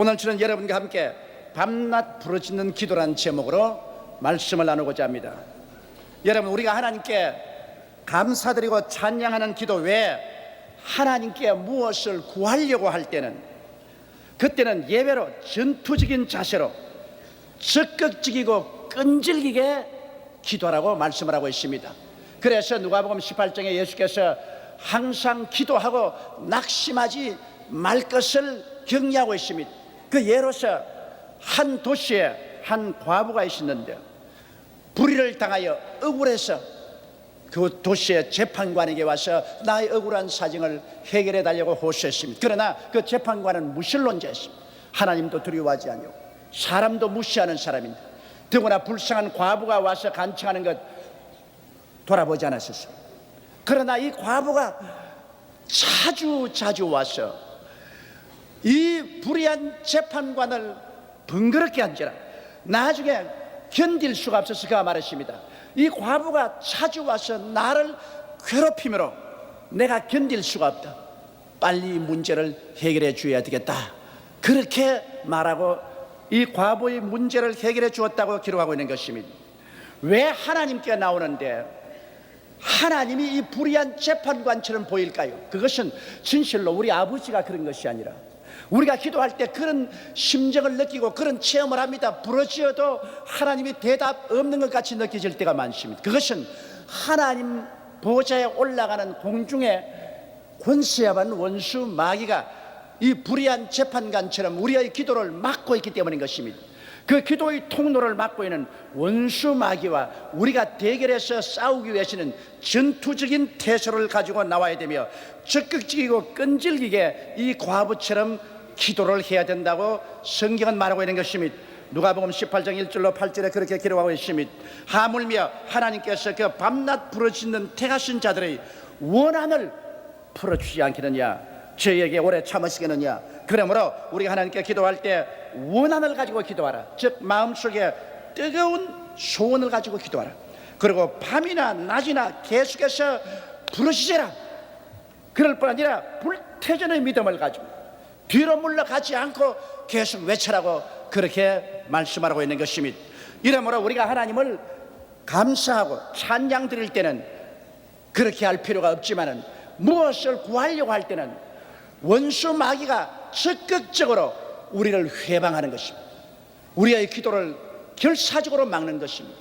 오늘 저는 여러분과 함께 밤낮 부르짖는 기도라는 제목으로 말씀을 나누고자 합니다. 여러분, 우리가 하나님께 감사드리고 찬양하는 기도 외에 하나님께 무엇을 구하려고 할 때는, 그때는 예배로 전투적인 자세로 적극적이고 끈질기게 기도하라고 말씀을 하고 있습니다. 그래서 누가복음 18장에 예수께서 항상 기도하고 낙심하지 말 것을 격려하고 있습니다. 그 예로서 한 도시에 한 과부가 있었는데 불의를 당하여 억울해서 그 도시의 재판관에게 와서 나의 억울한 사정을 해결해 달라고 호소했습니다. 그러나 그 재판관은 무신론자였습니다. 하나님도 두려워하지 않고 사람도 무시하는 사람인데, 더구나 불쌍한 과부가 와서 간청하는 것 돌아보지 않았었어요. 그러나 이 과부가 자주 와서 이 불의한 재판관을 번거롭게 한지라 나중에 견딜 수가 없어서 그가 말했습니다. 이 과부가 자주 와서 나를 괴롭힘으로 내가 견딜 수가 없다. 빨리 문제를 해결해 줘야 되겠다. 그렇게 말하고 이 과부의 문제를 해결해 주었다고 기록하고 있는 것입니다. 왜 하나님께 나오는데 하나님이 이 불의한 재판관처럼 보일까요? 그것은 진실로 우리 아버지가 그런 것이 아니라 우리가 기도할 때 그런 심정을 느끼고 그런 체험을 합니다. 부르짖어도 하나님이 대답 없는 것 같이 느껴질 때가 많습니다. 그것은 하나님 보좌에 올라가는 공중에 권세와 받는 원수 마귀가 이 불의한 재판관처럼 우리의 기도를 막고 있기 때문인 것입니다. 그 기도의 통로를 막고 있는 원수 마귀와 우리가 대결해서 싸우기 위해서는 전투적인 태세를 가지고 나와야 되며 적극적이고 끈질기게 이 과부처럼 기도를 해야 된다고 성경은 말하고 있는 것입니다. 누가복음 18장 1절로 8절에 그렇게 기록하고 있습니다. 하물며 하나님께서 그 밤낮 부르짖는 택하신 자들의 원한을 풀어주지 않겠느냐, 저희에게 오래 참으시겠느냐. 그러므로 우리가 하나님께 기도할 때 원한을 가지고 기도하라. 즉 마음속에 뜨거운 소원을 가지고 기도하라. 그리고 밤이나 낮이나 계속해서 부르짖으라. 그럴 뿐 아니라 불태전의 믿음을 가지고 뒤로 물러가지 않고 계속 외쳐라고 그렇게 말씀하고 있는 것입니다. 이러므로 우리가 하나님을 감사하고 찬양 드릴 때는 그렇게 할 필요가 없지만은 무엇을 구하려고 할 때는 원수 마귀가 적극적으로 우리를 회방하는 것입니다. 우리의 기도를 결사적으로 막는 것입니다.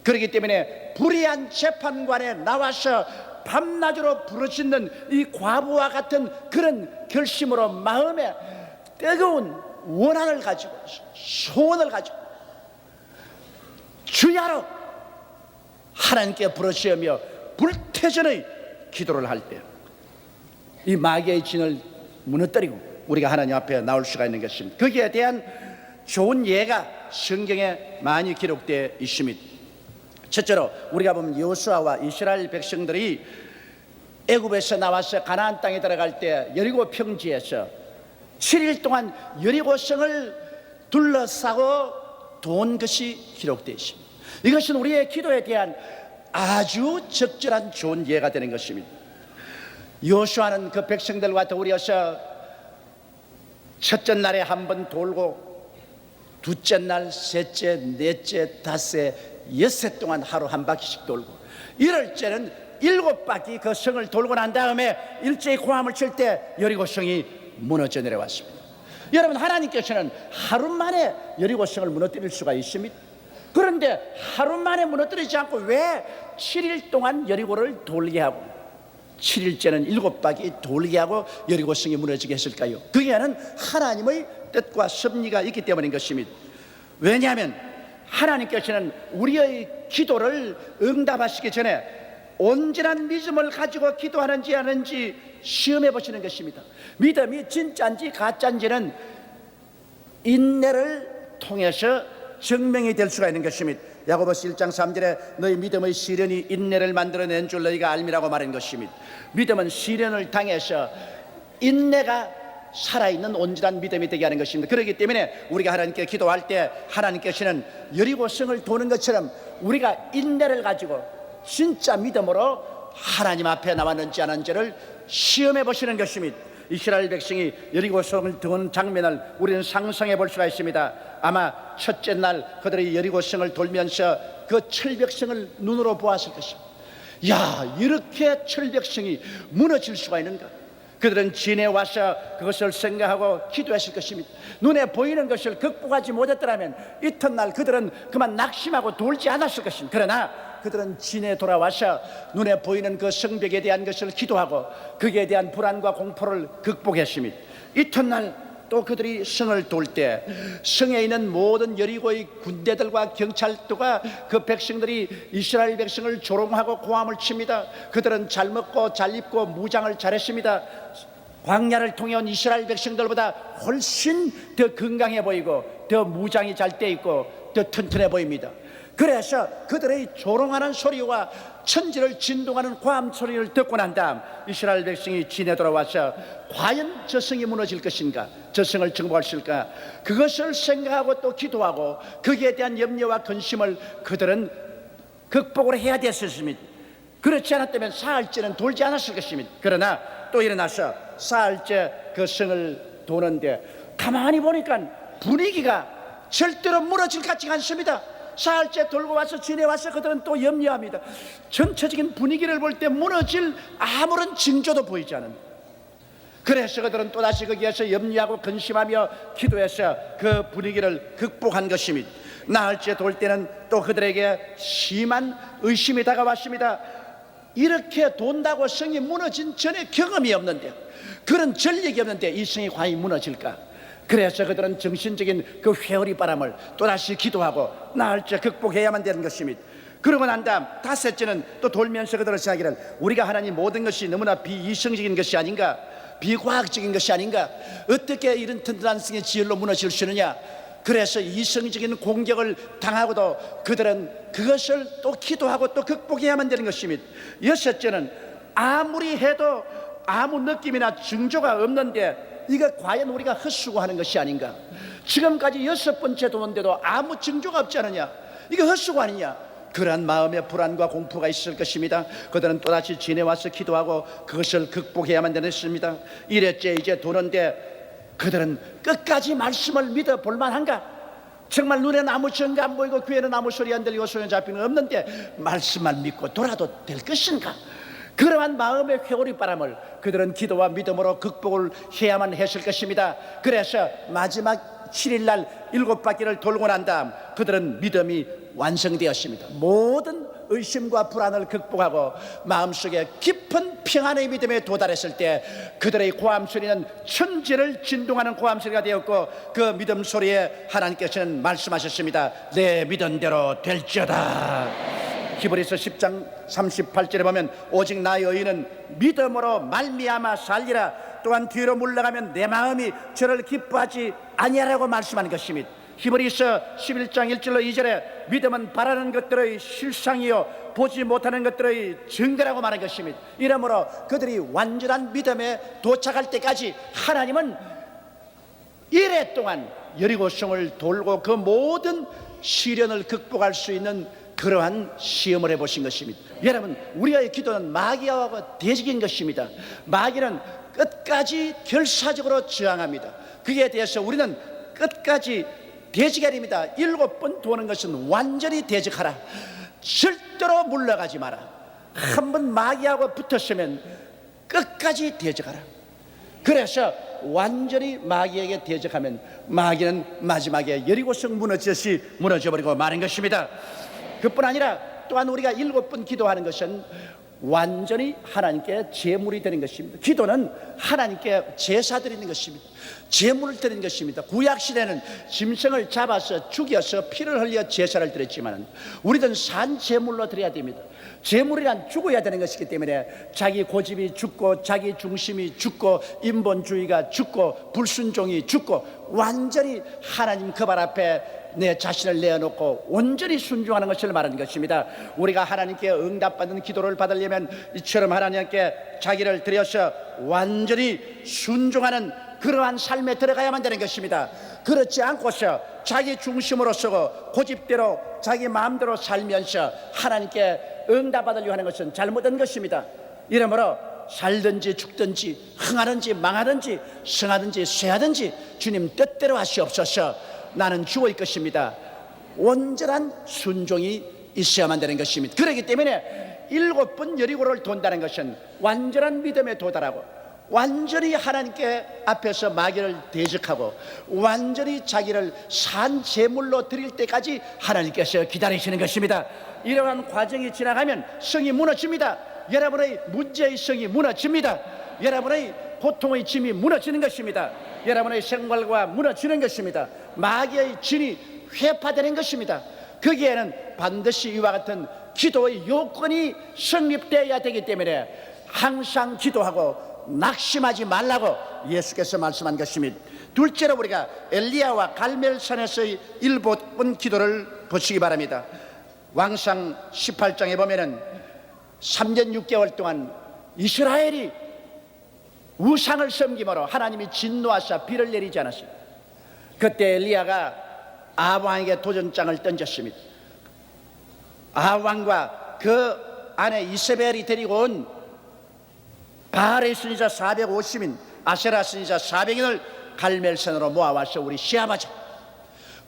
그렇기 때문에 불의한 재판관에 나와서 밤낮으로 부르짖는 이 과부와 같은 그런 결심으로 마음에 뜨거운 원한을 가지고 소원을 가지고 주야로 하나님께 부르짖으며 불태전의 기도를 할 때 이 마귀의 진을 무너뜨리고 우리가 하나님 앞에 나올 수가 있는 것입니다. 거기에 대한 좋은 예가 성경에 많이 기록되어 있습니다. 첫째로 우리가 보면 여호수아와 이스라엘 백성들이 애굽에서 나와서 가나안 땅에 들어갈 때 여리고 평지에서 7일 동안 여리고성을 둘러싸고 도온 것이 기록되어 있습니다. 이것은 우리의 기도에 대한 아주 적절한 좋은 예가 되는 것입니다. 여호수아는 그 백성들과 더불어서 첫째 날에 한 번 돌고 둘째 날, 셋째, 넷째, 다섯째, 여섯 동안 하루 한 바퀴씩 돌고 일월째는 7바퀴 그 성을 돌고 난 다음에 일제히 고함을 칠 때 여리고성이 무너져 내려왔습니다. 여러분, 하나님께서는 하루 만에 여리고성을 무너뜨릴 수가 있습니다. 그런데 하루 만에 무너뜨리지 않고 왜 7일 동안 여리고를 돌게 하고 7일째는 7바퀴 돌게 하고 여리고성이 무너지게 했을까요? 그게는 하나님의 뜻과 섭리가 있기 때문인 것입니다. 왜냐하면 하나님께서는 우리의 기도를 응답하시기 전에 온전한 믿음을 가지고 기도하는지 아닌지 시험해 보시는 것입니다. 믿음이 진짜인지 가짜인지는 인내를 통해서 증명이 될 수가 있는 것입니다. 야고보서 1장 3절에 너희 믿음의 시련이 인내를 만들어낸 줄 너희가 알미라고 말한 것입니다. 믿음은 시련을 당해서 인내가 살아있는 온전한 믿음이 되게 하는 것입니다. 그렇기 때문에 우리가 하나님께 기도할 때 하나님께서는 여리고성을 도는 것처럼 우리가 인내를 가지고 진짜 믿음으로 하나님 앞에 나왔는지 안 왔는지를 시험해 보시는 것입니다. 이스라엘 백성이 여리고성을 도는 장면을 우리는 상상해 볼 수가 있습니다. 아마 첫째 날 그들이 여리고성을 돌면서 그 철벽성을 눈으로 보았을 것입니다. 야, 이렇게 철벽성이 무너질 수가 있는가? 그들은 진에 와서 그것을 생각하고 기도했을 것입니다. 눈에 보이는 것을 극복하지 못했더라면 이튿날 그들은 그만 낙심하고 돌지 않았을 것입니다. 그러나 그들은 진에 돌아와서 눈에 보이는 그 성벽에 대한 것을 기도하고 거기에 대한 불안과 공포를 극복했습니다. 이튿날 또 그들이 성을 돌 때 성에 있는 모든 여리고의 군대들과 경찰도가 그 백성들이 이스라엘 백성을 조롱하고 고함을 칩니다. 그들은 잘 먹고 잘 입고 무장을 잘했습니다. 광야를 통해 온 이스라엘 백성들보다 훨씬 더 건강해 보이고 더 무장이 잘 돼 있고 더 튼튼해 보입니다. 그래서 그들의 조롱하는 소리와 천지를 진동하는 고함 소리를 듣고 난 다음 이스라엘 백성이 진에 돌아와서 과연 저 성이 무너질 것인가, 저 성을 정복할 수 있을까, 그것을 생각하고 또 기도하고 거기에 대한 염려와 근심을 그들은 극복을 해야 됐었습니다. 그렇지 않았다면 사흘째는 돌지 않았을 것입니다. 그러나 또 일어나서 사흘째 그 성을 도는데 가만히 보니까 분위기가 절대로 무너질 것 같지 않습니다. 사흘째 돌고 와서 진에 와서 그들은 또 염려합니다. 전체적인 분위기를 볼 때 무너질 아무런 징조도 보이지 않습니다. 그래서 그들은 또다시 거기에서 염려하고 근심하며 기도해서 그 분위기를 극복한 것입니다. 나흘째 돌 때는 또 그들에게 심한 의심이 다가왔습니다. 이렇게 돈다고 성이 무너진 전에 경험이 없는데, 그런 전력이 없는데 이 성이 과연 무너질까? 그래서 그들은 정신적인 그 회오리 바람을 또다시 기도하고 나흘째 극복해야만 되는 것입니다. 그러고 난 다음 다섯째는 또 돌면서 그들을 생각하기를, 우리가 하나님 모든 것이 너무나 비이성적인 것이 아닌가, 비과학적인 것이 아닌가, 어떻게 이런 튼튼한 성의 지열로 무너질 수 있느냐. 그래서 이성적인 공격을 당하고도 그들은 그것을 또 기도하고 또 극복해야만 되는 것입니다. 여섯째는 아무리 해도 아무 느낌이나 징조가 없는데 이거 과연 우리가 헛수고하는 것이 아닌가. 지금까지 6번째 도는데도 아무 징조가 없지 않느냐, 이거 헛수고 아니냐. 그러한 마음의 불안과 공포가 있을 것입니다. 그들은 또다시 진에 와서 기도하고 그것을 극복해야만 되는 것입니다. 이랬째 이제 도는데 그들은 끝까지 말씀을 믿어 볼만한가? 정말 눈에는 아무 증거 안 보이고 귀에는 아무 소리 안 들리고 손에 잡히는 거 없는데 말씀만 믿고 돌아도 될 것인가? 그러한 마음의 회오리 바람을 그들은 기도와 믿음으로 극복을 해야만 했을 것입니다. 그래서 마지막 7일날 7바퀴를 돌고 난 다음 그들은 믿음이 완성되었습니다. 모든 의심과 불안을 극복하고 마음속에 깊은 평안의 믿음에 도달했을 때 그들의 고함 소리는 천지를 진동하는 고함 소리가 되었고, 그 믿음 소리에 하나님께서는 말씀하셨습니다. 내 믿은 대로 될지어다. 히브리서 10장 38절에 보면 오직 나의 의인은 믿음으로 말미암아 살리라. 또한 뒤로 물러가면 내 마음이 저를 기뻐하지 아니하라고 말씀하는 것입니다. 히브리서 11장 1절로 2절에 믿음은 바라는 것들의 실상이요 보지 못하는 것들의 증거라고 말한 것입니다. 이러므로 그들이 완전한 믿음에 도착할 때까지 하나님은 이래 동안 여리고성을 돌고 그 모든 시련을 극복할 수 있는 그러한 시험을 해보신 것입니다. 여러분, 우리의 기도는 마귀와 대적인 것입니다. 마귀는 끝까지 결사적으로 저항합니다. 그에 대해서 우리는 끝까지 대적해야 됩니다. 7번 도는 것은 완전히 대적하라. 절대로 물러가지 마라. 한번 마귀하고 붙었으면 끝까지 대적하라. 그래서 완전히 마귀에게 대적하면 마귀는 마지막에 여리고성 무너지듯이 무너져버리고 마는 것입니다. 그뿐 아니라 또한 우리가 7번 기도하는 것은 완전히 하나님께 제물이 되는 것입니다. 기도는 하나님께 제사 드리는 것입니다. 제물을 드리는 것입니다. 구약시대는 짐승을 잡아서 죽여서 피를 흘려 제사를 드렸지만 우리는 산 제물로 드려야 됩니다. 제물이란 죽어야 되는 것이기 때문에 자기 고집이 죽고 자기 중심이 죽고 인본주의가 죽고 불순종이 죽고 완전히 하나님 그 발 앞에 내 자신을 내어놓고 온전히 순종하는 것을 말하는 것입니다. 우리가 하나님께 응답받는 기도를 받으려면 이처럼 하나님께 자기를 드려서 완전히 순종하는 그러한 삶에 들어가야만 되는 것입니다. 그렇지 않고서 자기 중심으로 쓰고 고집대로 자기 마음대로 살면서 하나님께 응답받으려고 하는 것은 잘못된 것입니다. 이러므로 살든지 죽든지 흥하든지 망하든지 성하든지 쇠하든지 주님 뜻대로 하시옵소서. 나는 죽을 것입니다. 온전한 순종이 있어야만 되는 것입니다. 그렇기 때문에 7번 여리고를 돈다는 것은 완전한 믿음에 도달하고 완전히 하나님께 앞에서 마귀를 대적하고 완전히 자기를 산 제물로 드릴 때까지 하나님께서 기다리시는 것입니다. 이러한 과정이 지나가면 성이 무너집니다. 여러분의 문제의 성이 무너집니다. 여러분의 고통의 짐이 무너지는 것입니다. 여러분의 생활과 무너지는 것입니다. 마귀의 진이 회파되는 것입니다. 거기에는 반드시 이와 같은 기도의 요건이 성립되어야 되기 때문에 항상 기도하고 낙심하지 말라고 예수께서 말씀한 것입니다. 둘째로 우리가 엘리야와 갈멜산에서의 7번 기도를 보시기 바랍니다. 왕상 18장에 보면은 3년 6개월 동안 이스라엘이 우상을 섬김으로 하나님이 진노하사 비를 내리지 않았어요. 그때 엘리야가 아합왕에게 도전장을 던졌습니다. 아합왕과 그 아내 이세벨이 데리고 온 바알의 선지자 450인 아세라 선지자 400인을 갈멜산으로 모아와서 우리 시험하자.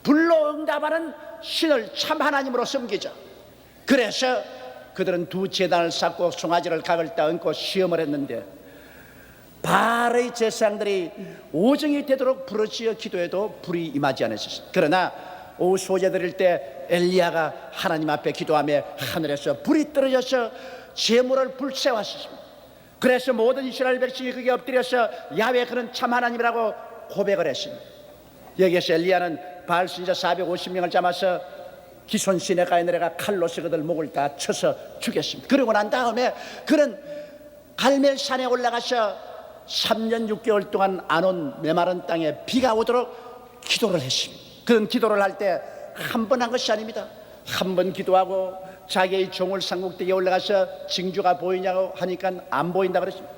불로 응답하는 신을 참 하나님으로 섬기자. 그래서 그들은 두 제단을 쌓고 송아지를 각을 따 얹고 시험을 했는데 바알의 제사장들이 오정이 되도록 부르짖어 기도해도 불이 임하지 않았습니다. 그러나 오후 소재 드릴 때 엘리야가 하나님 앞에 기도하며 하늘에서 불이 떨어져서 제물을 불새웠습니다. 그래서 모든 이스라엘 백성이 그게 엎드려서 야훼 그는 참 하나님이라고 고백을 했습니다. 여기에서 엘리야는 바알 선지자 450명을 잡아서 기손 시내가에 내려가 칼로서 그들 목을 다 쳐서 죽였습니다. 그러고 난 다음에 그는 갈멜산에 올라가서 3년 6개월 동안 안 온 메마른 땅에 비가 오도록 기도를 했습니다. 그런 기도를 할 때 한 번 한 것이 아닙니다. 한 번 기도하고 자기의 종을 상국대에 올라가서 징조가 보이냐고 하니까 안 보인다 그랬습니다.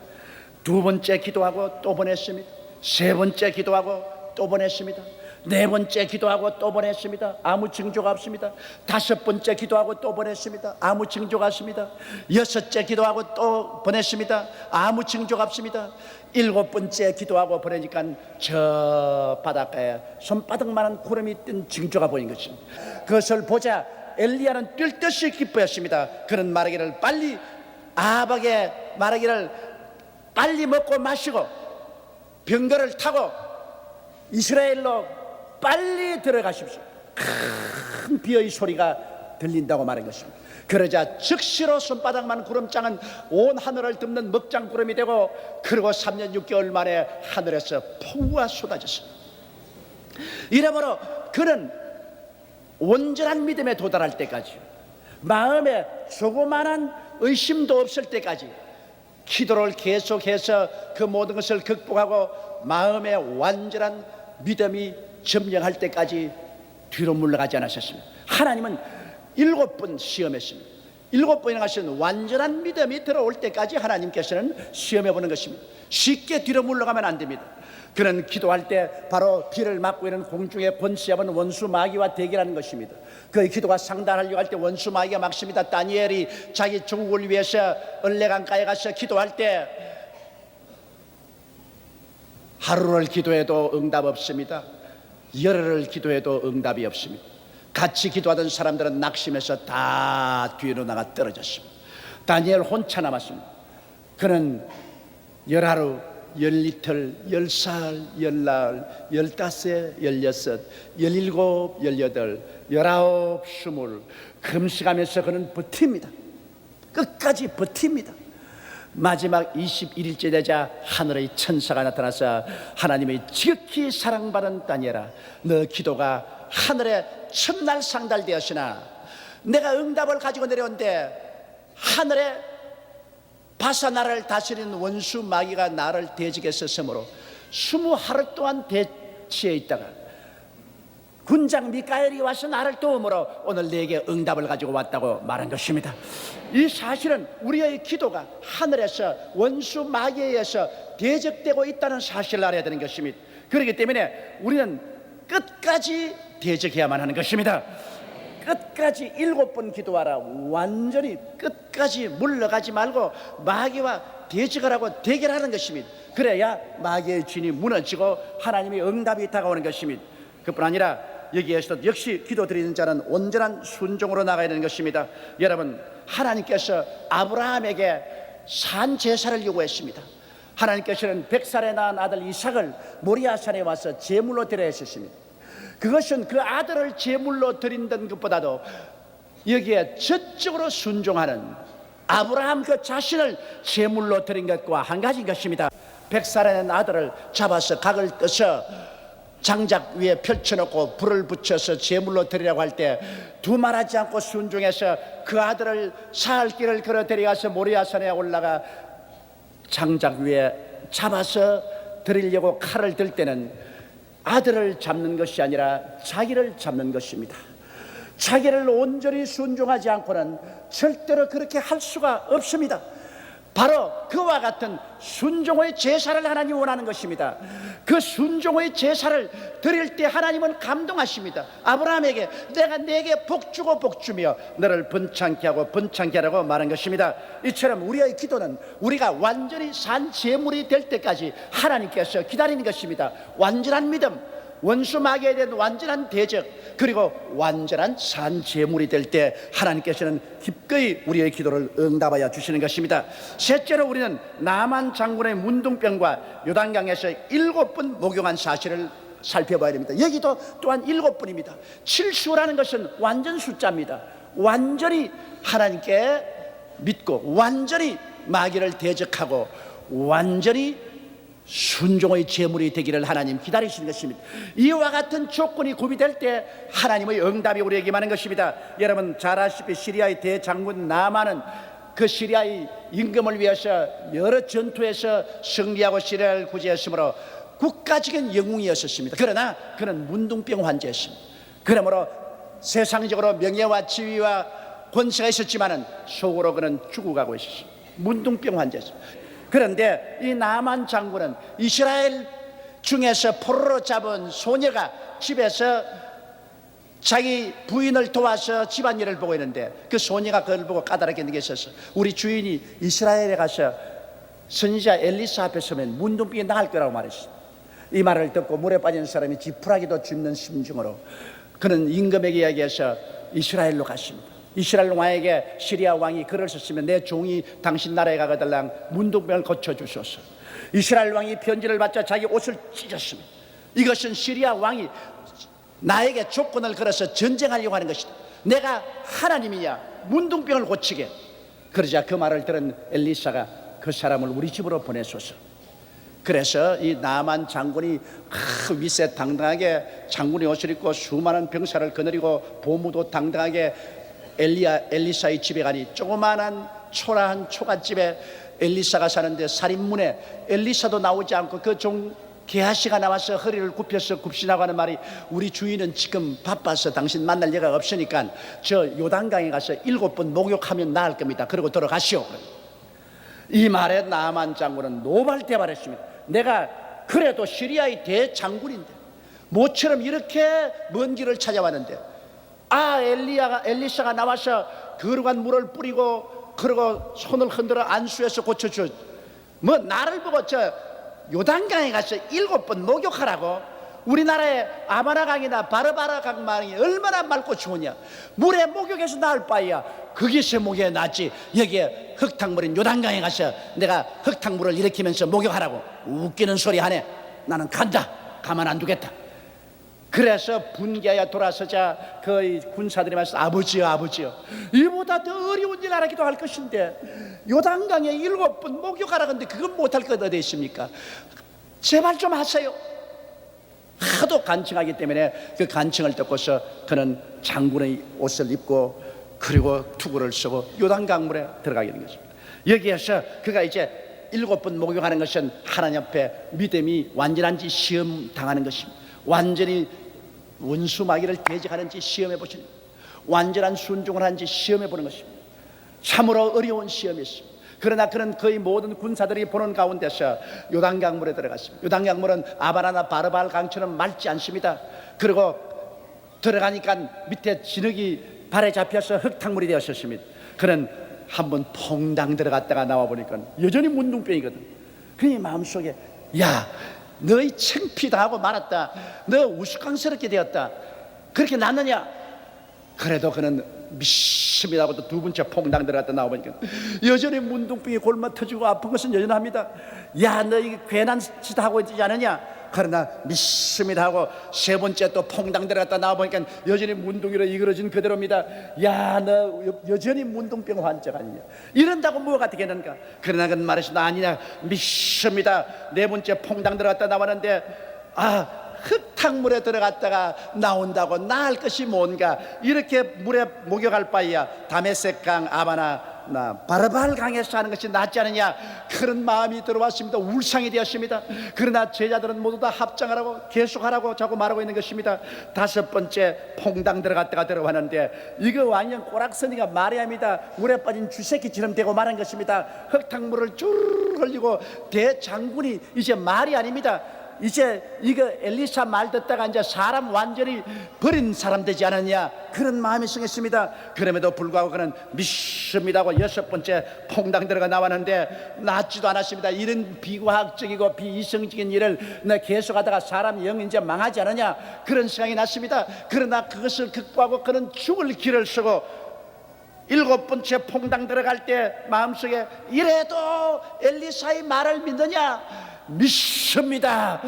두 번째 기도하고 또 보냈습니다. 세 번째 기도하고 또 보냈습니다. 네 번째 기도하고 또 보냈습니다. 아무 징조가 없습니다. 다섯 번째 기도하고 또 보냈습니다. 아무 징조가 없습니다. 여섯째 기도하고 또 보냈습니다. 아무 징조가 없습니다. 일곱 번째 기도하고 보내니까 저 바닷가에 손바닥만한 구름이 뜬 징조가 보인 것입니다. 그것을 보자 엘리야는 뛸 듯이 기뻐했습니다. 그는 말하기를 빨리 아합에게 말하기를 빨리 먹고 마시고 병거를 타고 이스라엘로 빨리 들어가십시오. 큰 비의 소리가 들린다고 말한 것입니다. 그러자 즉시로 손바닥만 구름장은 온 하늘을 덮는 먹장 구름이 되고 그리고 3년 6개월 만에 하늘에서 폭우가 쏟아졌습니다. 이러므로 그는 온전한 믿음에 도달할 때까지 마음에 조그마한 의심도 없을 때까지 기도를 계속해서 그 모든 것을 극복하고 마음에 완전한 믿음이 점령할 때까지 뒤로 물러가지 않으셨습니다. 하나님은 7번 시험했습니다. 7번이나 하신 완전한 믿음이 들어올 때까지 하나님께서는 시험해보는 것입니다. 쉽게 뒤로 물러가면 안 됩니다. 그는 기도할 때 바로 비를 맞고 있는 공중의 권세하는 원수 마귀와 대결하는 것입니다. 그의 기도가 상달하려고 할 때 원수 마귀가 막습니다. 다니엘이 자기 종국을 위해서 얼레강가에 가서 기도할 때 하루를 기도해도 응답 없습니다. 열흘을 기도해도 응답이 없습니다. 같이 기도하던 사람들은 낙심해서 다 뒤로 나가 떨어졌습니다. 다니엘 혼자 남았습니다. 그는 10하루, 10이틀, 10살, 10날, 15, 16, 17, 18, 19, 20 금식하면서 그는 버팁니다. 끝까지 버팁니다. 마지막 21일째 되자 하늘의 천사가 나타나서 하나님의 지극히 사랑받은 다니엘아, 너 기도가 하늘에 첫날 상달되었으나 내가 응답을 가지고 내려온데 하늘에 바사 나라를 다스리는 원수 마귀가 나를 대적했었으므로 20하루 동안 대치해 있다가 군장 미카엘이 와서 나를 도움으로 오늘 내게 응답을 가지고 왔다고 말한 것입니다. 이 사실은 우리의 기도가 하늘에서 원수 마귀에 의해서 대적되고 있다는 사실을 알아야 되는 것입니다. 그렇기 때문에 우리는 끝까지 대적해야만 하는 것입니다. 끝까지 7번 기도하라. 완전히 끝까지 물러가지 말고 마귀와 대적을 하고 대결하는 것입니다. 그래야 마귀의 진이 무너지고 하나님의 응답이 다가오는 것입니다. 그뿐 아니라 여기에서도 역시 기도드리는 자는 온전한 순종으로 나가야 되는 것입니다. 여러분, 하나님께서 아브라함에게 산 제사를 요구했습니다. 하나님께서는 100살에 낳은 아들 이삭을 모리아산에 와서 제물로 드려야 했습니다. 그것은 그 아들을 제물로 드린다는 것보다도 여기에 전적으로 순종하는 아브라함 그 자신을 제물로 드린 것과 한 가지인 것입니다. 100살에 낳은 아들을 잡아서 각을 떠서 장작 위에 펼쳐놓고 불을 붙여서 제물로 드리라고 할 때 두말하지 않고 순종해서 그 아들을 사흘 길을 걸어 데려가서 모리아산에 올라가 장작 위에 잡아서 드리려고 칼을 들 때는 아들을 잡는 것이 아니라 자기를 잡는 것입니다. 자기를 온전히 순종하지 않고는 절대로 그렇게 할 수가 없습니다. 바로 그와 같은 순종의 제사를 하나님이 원하는 것입니다. 그 순종의 제사를 드릴 때 하나님은 감동하십니다. 아브라함에게 내가 네게 복주고 복주며 너를 번창케 하고 번창케 하라고 말한 것입니다. 이처럼 우리의 기도는 우리가 완전히 산 제물이 될 때까지 하나님께서 기다리는 것입니다. 완전한 믿음, 원수 마귀에 대한 완전한 대적, 그리고 완전한 산 제물이 될 때 하나님께서는 기꺼이 우리의 기도를 응답하여 주시는 것입니다. 셋째로 우리는 나만 장군의 문둥병과 요단강에서 7번 목욕한 사실을 살펴봐야 됩니다. 여기도 또한 7번입니다. 7수라는 것은 완전 숫자입니다. 완전히 하나님께 믿고 완전히 마귀를 대적하고 완전히 순종의 제물이 되기를 하나님 기다리시는 것입니다. 이와 같은 조건이 구비될 때 하나님의 응답이 우리에게 임하는 것입니다. 여러분 잘 아시다시피 시리아의 대장군 나만은 그 시리아의 임금을 위해서 여러 전투에서 승리하고 시리아를 구제했으므로 국가적인 영웅이었습니다. 그러나 그는 문둥병 환자였습니다. 그러므로 세상적으로 명예와 지위와 권세가 있었지만은 속으로 그는 죽어가고 있었습니다. 문둥병 환자였습니다. 그런데 이 나만 장군은 이스라엘 중에서 포로로 잡은 소녀가 집에서 자기 부인을 도와서 집안일을 보고 있는데 그 소녀가 그걸 보고 까다롭게 느끼게 있었어. 우리 주인이 이스라엘에 가서 선지자 엘리사 앞에 서면 문둥병이 나을 거라고 말했어. 이 말을 듣고 물에 빠진 사람이 지푸라기도 줍는 심정으로 그는 임금에게 이야기해서 이스라엘로 갔습니다. 이스라엘 왕에게 시리아 왕이 글을 썼으면 내 종이 당신 나라에 가거들랑 문둥병을 고쳐주소서. 이스라엘 왕이 편지를 받자 자기 옷을 찢었습니다. 이것은 시리아 왕이 나에게 조건을 걸어서 전쟁하려고 하는 것이다. 내가 하나님이야 문둥병을 고치게. 그러자 그 말을 들은 엘리사가 그 사람을 우리 집으로 보내소서. 그래서 이 나만 장군이 위세당당하게 장군의 옷을 입고 수많은 병사를 거느리고 보무도 당당하게 엘리사의 집에 가니 조그마한 초라한 초가집에 엘리사가 사는데 살인문에 엘리사도 나오지 않고 그 종 게하시가 나와서 허리를 굽혀서 굽신하고 하는 말이 우리 주인은 지금 바빠서 당신 만날 여가 없으니까 저 요단강에 가서 7번 목욕하면 나을 겁니다. 그리고 들어가시오. 이 말에 나만 장군은 노발대발했습니다. 내가 그래도 시리아의 대장군인데 모처럼 이렇게 먼 길을 찾아왔는데 엘리사가 나와서 거룩한 물을 뿌리고 그러고 손을 흔들어 안수해서 고쳐줘. 뭐 나를 보고 저 요단강에 가서 7번 목욕하라고? 우리나라의 아바나강이나 바르바라강만이 얼마나 맑고 좋으냐. 물에 목욕해서 나을 바에야 거기서 목욕해 낫지. 여기에 흙탕물인 요단강에 가서 내가 흙탕물을 일으키면서 목욕하라고? 웃기는 소리 하네. 나는 간다. 가만 안 두겠다. 그래서 분개하여 돌아서자 그 군사들이 말해서 아버지요 이보다 더 어려운 일 하기도 할 것인데 요단강에 7번 목욕하라 근데 그건 못할 것 어디 있습니까? 제발 좀 하세요. 하도 간청하기 때문에 그 간청을 듣고서 그는 장군의 옷을 입고 그리고 투구를 쓰고 요단강물에 들어가게 된 것입니다. 여기에서 그가 이제 7번 목욕하는 것은 하나님 앞에 믿음이 완전한지 시험 당하는 것입니다. 완전히 원수 마귀를 대적하는지 시험해 보시는, 완전한 순종을 하는지 시험해 보는 것입니다. 참으로 어려운 시험이었습니다. 그러나 그는 거의 모든 군사들이 보는 가운데서 요단강물에 들어갔습니다. 요단강물은 아바나나 바르바알 강처럼 맑지 않습니다. 그리고 들어가니까 밑에 진흙이 발에 잡혀서 흙탕물이 되었습니다. 그는 한번 퐁당 들어갔다가 나와 보니까 여전히 문둥병이거든. 그니 마음속에 야, 너희 창피다 하고 말았다. 너 우스꽝스럽게 되었다. 그렇게 났느냐? 그래도 그는 믿습니다 하고 또 두 번째 퐁당 들어갔다 나오니까 여전히 문둥병이 골마 터지고 아픈 것은 여전합니다. 야, 너 이게 괜한 짓 하고 있지 않느냐? 그러나 믿습니다 하고 세 번째 또 퐁당 들어갔다 나와보니까 여전히 문둥이로 이그러진 그대로입니다. 야, 너 여전히 문둥병 환자가 아니냐? 이런다고 뭐가 되겠는가? 그러나 그는 말하시다 아니냐, 믿습니다. 네 번째 퐁당 들어갔다 나왔는데 흙탕물에 들어갔다가 나온다고 나을 것이 뭔가? 이렇게 물에 목욕할 바에야 다메섹강 아바나 바르발 강에서 하는 것이 낫지 않느냐? 그런 마음이 들어왔습니다. 울상이 되었습니다. 그러나 제자들은 모두 다 합장하라고 계속하라고 자꾸 말하고 있는 것입니다. 다섯 번째 퐁당 들어갔다가 들어왔는데 이거 완전 꼬락서니가 마리아입니다. 물에 빠진 쥐새끼처럼 되고 말한 것입니다. 흙탕물을 쭉 흘리고 대장군이 이제 말이 아닙니다. 이제 이거 엘리사 말 듣다가 이제 사람 완전히 버린 사람 되지 않았냐, 그런 마음이 생겼습니다. 그럼에도 불구하고 그는 믿습니다 하고 여섯 번째 퐁당 들어가 나왔는데 낫지도 않았습니다. 이런 비과학적이고 비이성적인 일을 계속하다가 사람 영 이제 망하지 않느냐, 그런 생각이 났습니다. 그러나 그것을 극복하고 그는 죽을 길을 쓰고 일곱 번째 퐁당 들어갈 때 마음속에 이래도 엘리사의 말을 믿느냐? 믿습니다.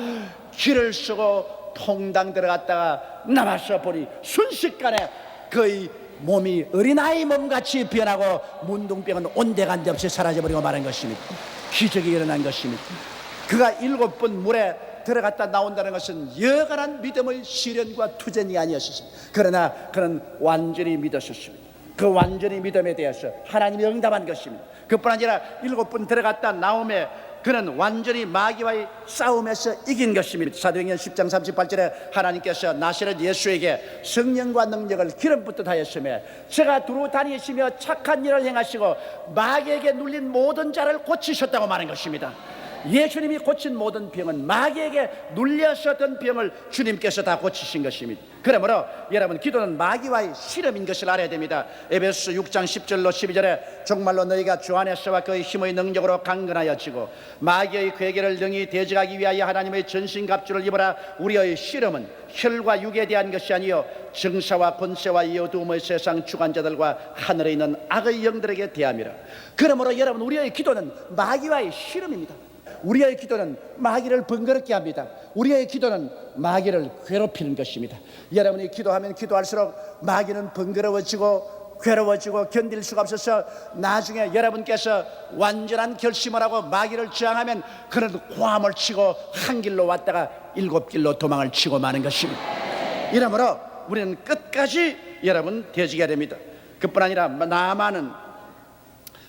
길을 쓰고 퐁당 들어갔다가 나와서 보니 순식간에 그의 몸이 어린아이 몸같이 변하고 문둥병은 온데간데 없이 사라져버리고 말한 것입니다. 기적이 일어난 것입니다. 그가 일곱 번 물에 들어갔다 나온다는 것은 여간한 믿음의 시련과 투전이 아니었습니다. 그러나 그는 완전히 믿었습니다. 그 완전히 믿음에 대해서 하나님이 응답한 것입니다. 그뿐 아니라 일곱 번 들어갔다 나오며 그는 완전히 마귀와의 싸움에서 이긴 것입니다. 사도행전 10장 38절에 하나님께서 나사렛 예수에게 성령과 능력을 기름 붓듯 하였으며 저가 두루 다니시며 착한 일을 행하시고 마귀에게 눌린 모든 자를 고치셨다고 말한 것입니다. 예수님이 고친 모든 병은 마귀에게 눌렸었던 병을 주님께서 다 고치신 것입니다. 그러므로 여러분, 기도는 마귀와의 실험인 것을 알아야 됩니다. 에베소 6장 10절로 12절에 정말로 너희가 주 안에서와 그의 힘의 능력으로 강건하여지고 마귀의 괴계를 능히 대적하기 위하여 하나님의 전신갑주를 입어라. 우리의 실험은 혈과 육에 대한 것이 아니요 정사와 권세와 이 어두움의 세상 주관자들과 하늘에 있는 악의 영들에게 대함이라. 그러므로 여러분, 우리의 기도는 마귀와의 실험입니다. 우리의 기도는 마귀를 번거롭게 합니다. 우리의 기도는 마귀를 괴롭히는 것입니다. 여러분이 기도하면 기도할수록 마귀는 번거로워지고 괴로워지고 견딜 수가 없어서 나중에 여러분께서 완전한 결심을 하고 마귀를 저항하면 그는 고함을 치고 한 길로 왔다가 일곱 길로 도망을 치고 마는 것입니다. 이러므로 우리는 끝까지 여러분 되지게 됩니다. 그뿐 아니라 나만은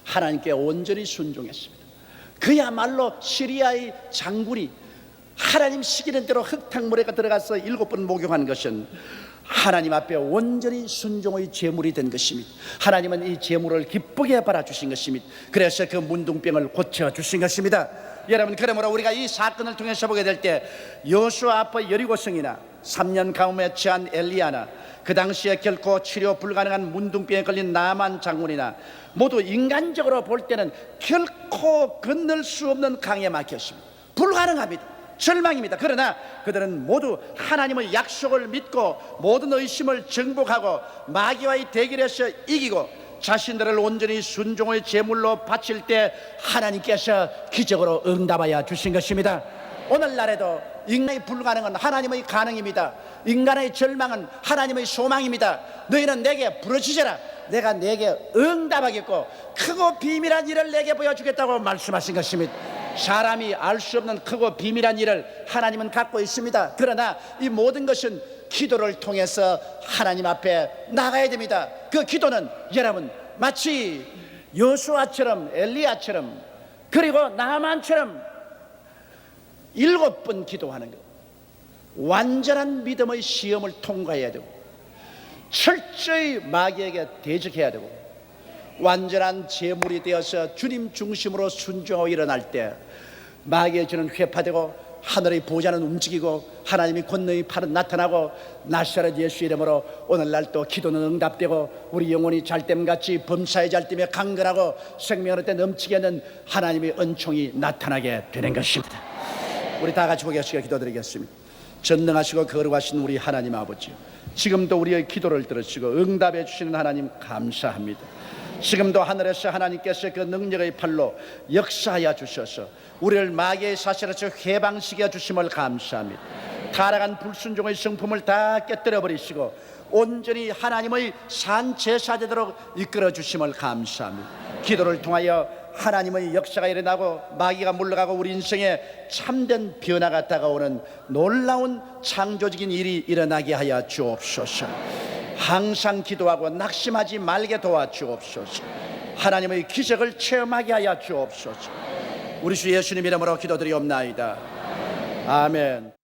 하나님께 온전히 순종했습니다. 그야말로 시리아의 장군이 하나님 시키는 대로 흙탕물에 들어가서 일곱 번 목욕한 것은 하나님 앞에 온전히 순종의 제물이 된 것입니다. 하나님은 이 제물을 기쁘게 바라주신 것입니다. 그래서 그 문둥병을 고쳐주신 것입니다. 여러분, 그러므로 우리가 이 사건을 통해서 보게 될 때 여호수아 앞의 여리고성이나 3년 가뭄에 처한 엘리야나 그 당시에 결코 치료 불가능한 문둥병에 걸린 나만 장군이나 모두 인간적으로 볼 때는 결코 건널 수 없는 강에 막혔습니다. 불가능합니다. 절망입니다. 그러나 그들은 모두 하나님의 약속을 믿고 모든 의심을 정복하고 마귀와의 대결에서 이기고 자신들을 온전히 순종의 제물로 바칠 때 하나님께서 기적으로 응답하여 주신 것입니다. 오늘날에도 인간의 불가능은 하나님의 가능입니다. 인간의 절망은 하나님의 소망입니다. 너희는 내게 부르짖어라. 내가 내게 응답하겠고 크고 비밀한 일을 내게 보여주겠다고 말씀하신 것입니다. 사람이 알 수 없는 크고 비밀한 일을 하나님은 갖고 있습니다. 그러나 이 모든 것은 기도를 통해서 하나님 앞에 나가야 됩니다. 그 기도는 여러분 마치 여호수아처럼 엘리야처럼 그리고 나만처럼 7번 기도하는 것, 완전한 믿음의 시험을 통과해야 되고 철저히 마귀에게 대적해야 되고 완전한 제물이 되어서 주님 중심으로 순종하고 일어날 때 마귀의 주는 회파되고 하늘의 보좌는 움직이고 하나님의 권능의 팔은 나타나고 나사렛 예수 이름으로 오늘날 또 기도는 응답되고 우리 영혼이 잘됨같이 범사에 잘됨에 강건하고 생명을 때 넘치게 하는 하나님의 은총이 나타나게 되는 것입니다. 우리 다 같이 고개시켜 기도드리겠습니다. 전능하시고 거룩하신 우리 하나님 아버지, 지금도 우리의 기도를 들으시고 응답해 주시는 하나님 감사합니다. 지금도 하늘에서 하나님께서 그 능력의 팔로 역사하여 주셔서 우리를 마귀의 사슬에서 해방시켜 주심을 감사합니다. 타락한 불순종의 성품을 다 깨뜨려 버리시고 온전히 하나님의 산 제사되도록 이끌어 주심을 감사합니다. 기도를 통하여 하나님의 역사가 일어나고 마귀가 물러가고 우리 인생에 참된 변화가 다가오는 놀라운 창조적인 일이 일어나게 하여 주옵소서. 항상 기도하고 낙심하지 말게 도와주옵소서. 하나님의 기적을 체험하게 하여 주옵소서. 우리 주 예수님 이름으로 기도드리옵나이다. 아멘.